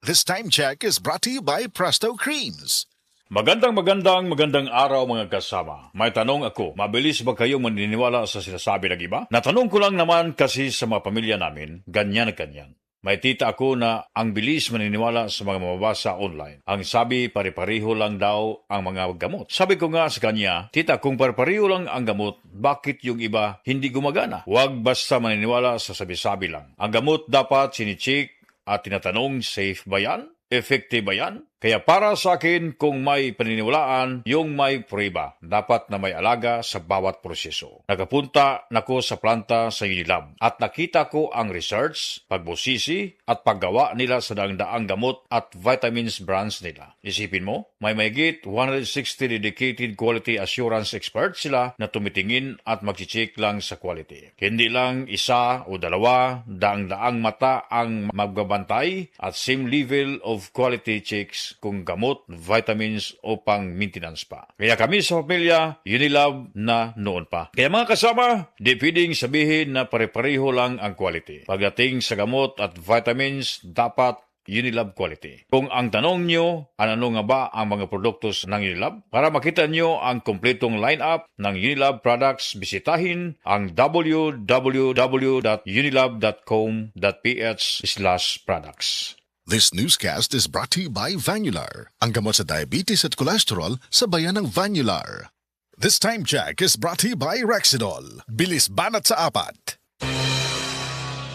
This time check is brought to you by Presto Creams. Magandang araw mga kasama. May tanong ako, mabilis ba kayong maniniwala sa sinasabi ng iba? Natanong ko lang naman kasi sa mga pamilya namin, ganyan na ganyan. May tita ako na ang bilis maniniwala sa mga mababasa online. Ang sabi, pare-pareho lang daw ang mga gamot. Sabi ko nga sa kanya, tita, kung pare-pareho lang ang gamot, bakit yung iba hindi gumagana? Huwag basta maniniwala sa sabi-sabi lang. Ang gamot dapat sinicheck at tinatanong, safe ba yan? Effective ba yan? Kaya para sa akin, kung may paniniwalaan, yung may prueba, dapat na may alaga sa bawat proseso. Nakapunta nako sa planta sa Unilab at nakita ko ang research, pagbusisi at paggawa nila sa daang-daang gamot at vitamins brands nila. Isipin mo, may mahigit 160 dedicated quality assurance experts sila na tumitingin at mag-check lang sa quality. Hindi lang isa o dalawa, daang-daang mata ang magbabantay at same level of quality checks kung gamot, vitamins o pang maintenance pa. Kaya kami sa pamilya, Unilab na noon pa. Kaya mga kasama, di pwedeng sabihin na pare-pareho lang ang quality. Pagdating sa gamot at vitamins, dapat Unilab quality. Kung ang tanong nyo, ano nga ba ang mga produktos ng Unilab? Para makita nyo ang kompletong lineup ng Unilab products, bisitahin ang www.unilab.com.ph/products. This newscast is brought to you by Vanular, ang gamot sa diabetes at cholesterol sa bayan ng Vanular. This time check is brought to you by Rexidol. Bilis banat sa apat.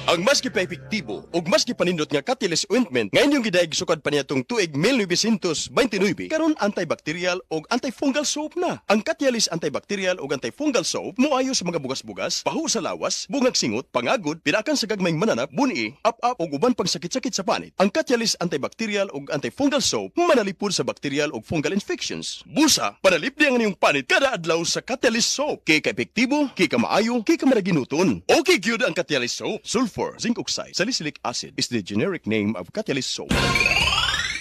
Ang maski pa epektibo ug maski panindot nga Catalyst ointment ngayon yung gidayeg sukad pa niya tong tuig 1929 karon antibacterial ug antifungal soap na. Ang Catalyst antibacterial ug antifungal soap moayo sa mga bugas-bugas, pahu sa lawas, bungag singot, pangagod, pirakan sa gagmayng mananap, buni, up-up ug uban pang sakit-sakit sa panit. Ang Catalyst antibacterial ug antifungal soap manalipod sa bacterial ug fungal infections. Busa, panalip di ang inyong panit kada adlaw sa Catalyst soap. Kay ka epektibo, kay ka maayo, kay ka maraginuton. Okay gyud ang Catalyst soap. Sulfur, zinc oxide, salicylic acid is the generic name of Catalyst soap.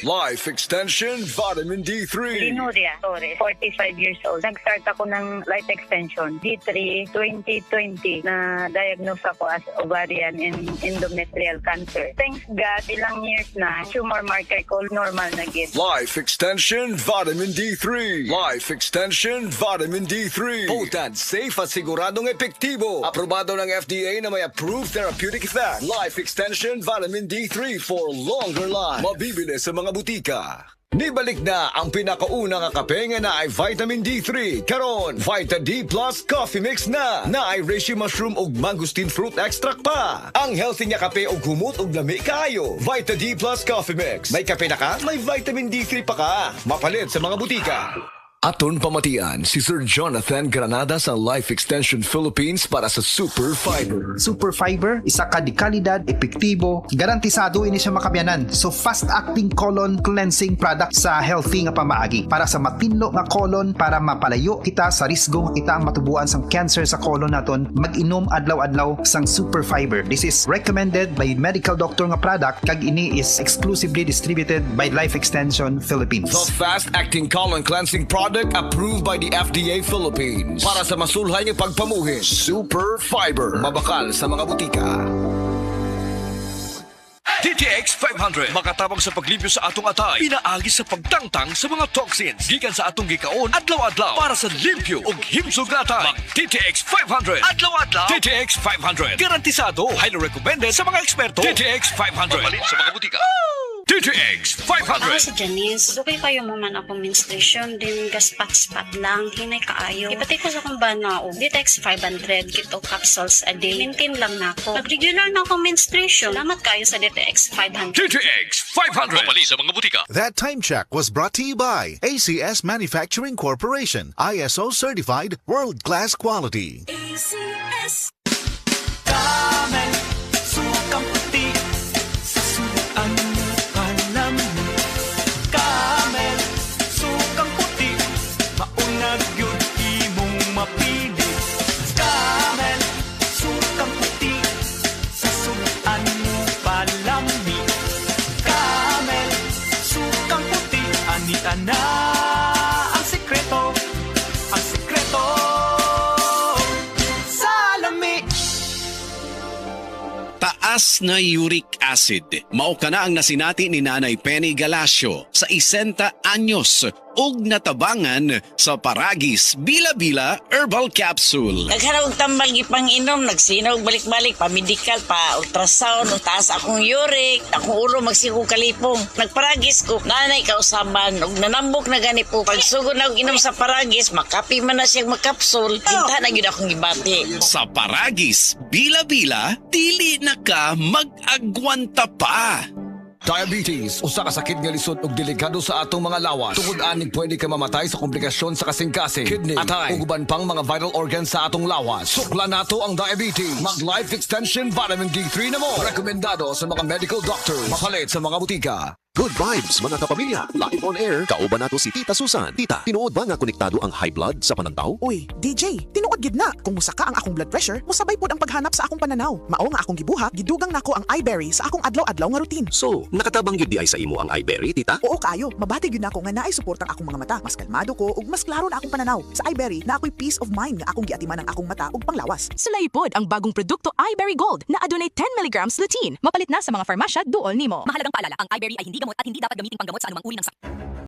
Life Extension Vitamin D3. Linuria Torres, 45 years old. Nag-start ako ng life extension, D3, 2020, na diagnose ako as ovarian and endometrial cancer. Thanks God, ilang years na, tumor marker ko normal na gid. Life Extension Vitamin D3. Life Extension Vitamin D3. Potent, safe at siguradong epektibo. Aprobado ng FDA na may approved therapeutic effect. Life Extension Vitamin D3 for longer life. Mabibili sa mga butika. Nibalik na ang pinakaunang kape nga na ay Vitamin D3. Karon, Vita D Plus Coffee Mix na ay reishi mushroom ug mangosteen fruit extract pa. Ang healthy nga kape ug humot ug lami kaayo. Vita D Plus Coffee Mix. May kape na ka, may Vitamin D3 pa ka. Mapalit sa mga butika. Aton pamatian si Sir Jonathan Granada sa Life Extension Philippines para sa Super Fiber. Super Fiber, isa ka di kalidad, epektibo, garantisado ini siya makabiyanan. So fast-acting colon cleansing product sa healthy nga pamaagi para sa matinlo nga colon para mapalayo kita sa risgo kita ang matubuan sang cancer sa colon naton. Mag-inom adlaw-adlaw sang Super Fiber. This is recommended by medical doctor nga product kag ini is exclusively distributed by Life Extension Philippines. The fast-acting colon cleansing product approved by the FDA Philippines para sa masulhay ng pagpamuhin. Super Fiber. Mabakal sa mga butika. DTX 500 makatabang sa paglibyo sa atong atay, pinaagi sa pagtangtang sa mga toxins gikan sa atong gikaon adlaw-adlaw para sa limpyo ug himsog na atay. Mag DTX 500 adlaw-adlaw. DTX 500 garantisado, highly recommended sa mga eksperto. DTX 500 mabalin sa mga butika. DTX 500. Ako si Janice. Dugay kayo mo man ako menstruation din gaspat-spat lang hinay kaayo. Ipatay ko sa kung ba na o DTX 500 kito capsules a day. Maintain lang na ako. Pag-regular na ako menstruation. Salamat kayo sa DTX 500. DTX 500 mabalin sa mga butika. That time check was brought to you by ACS Manufacturing Corporation, ISO certified world-class quality. ACS. Damay, sukang puti, sa subuan mo alam mo. Camel, sukang puti, maunag yun imong mapili. Camel, sukang puti, sa subuan mo palami. Camel, sukang puti, anita na ang sekreto. Ang sekreto sa lamin. Mataas na uric acid. Mao kana ang nasinati ni Nanay Penny Galacio sa 60 anyos ug natabangan sa Paragis Bila-Bila Herbal Capsule. Naghanap og tambal gipang inom, nagsinaw balik-balik pa medical pa ultrasound, taas akong uric, akong ulo magsigo kalipong. Nagparagis ko, nanay kausaban ug nanambok na gani po. Pagsugod na og inom sa Paragis, makapi man na siya magkapsul, hinta na gyud akong gibati. Sa Paragis Bila-Bila, dili na ka mag-agwanta pa. Diabetes, usa ka sakit nga lisod ug delikado sa atong mga lawas. Tungod anig pwede ka mamatay sa komplikasyon sa kasing-kasing, kidney, atay, ug uban pang mga vital organs sa atong lawas. Sukla nato ang diabetes. Mag Life Extension Vitamin D3 na mo. Rekomendado sa mga medical doctors. Mapalit sa mga butika. Good vibes mga kapamilya. Live on air, kauban nato si Tita Susan. Tita, tinuod ba nga konektado ang high blood sa panantaw? Uy, DJ, tinuod gid na. Kung musaka ang akong blood pressure, musabay pod ang paghanap sa akong pananaw. Mao nga akong gibuhat, gidugang nako ang iBerry sa akong adlaw-adlaw nga routine. So, nakatabang yun di ay sa imo ang iBerry, Tita? Oo kayo, mabati gyud nako nga naay suportang akong mga mata. Mas kalmado ko ug mas klaro na akong pananaw. Sa iBerry na ako'y peace of mind nga akong giatiman ang akong mata ug panglawas. Sulay pod ang bagong produkto iBerry Gold na adunay 10 mg lutein. Mapalit na sa mga farmasya duol nimo. Mahalagang paalala, ang iBerry ay hindi gamot at hindi dapat gamiting panggamot sa anumang uri ng sakit.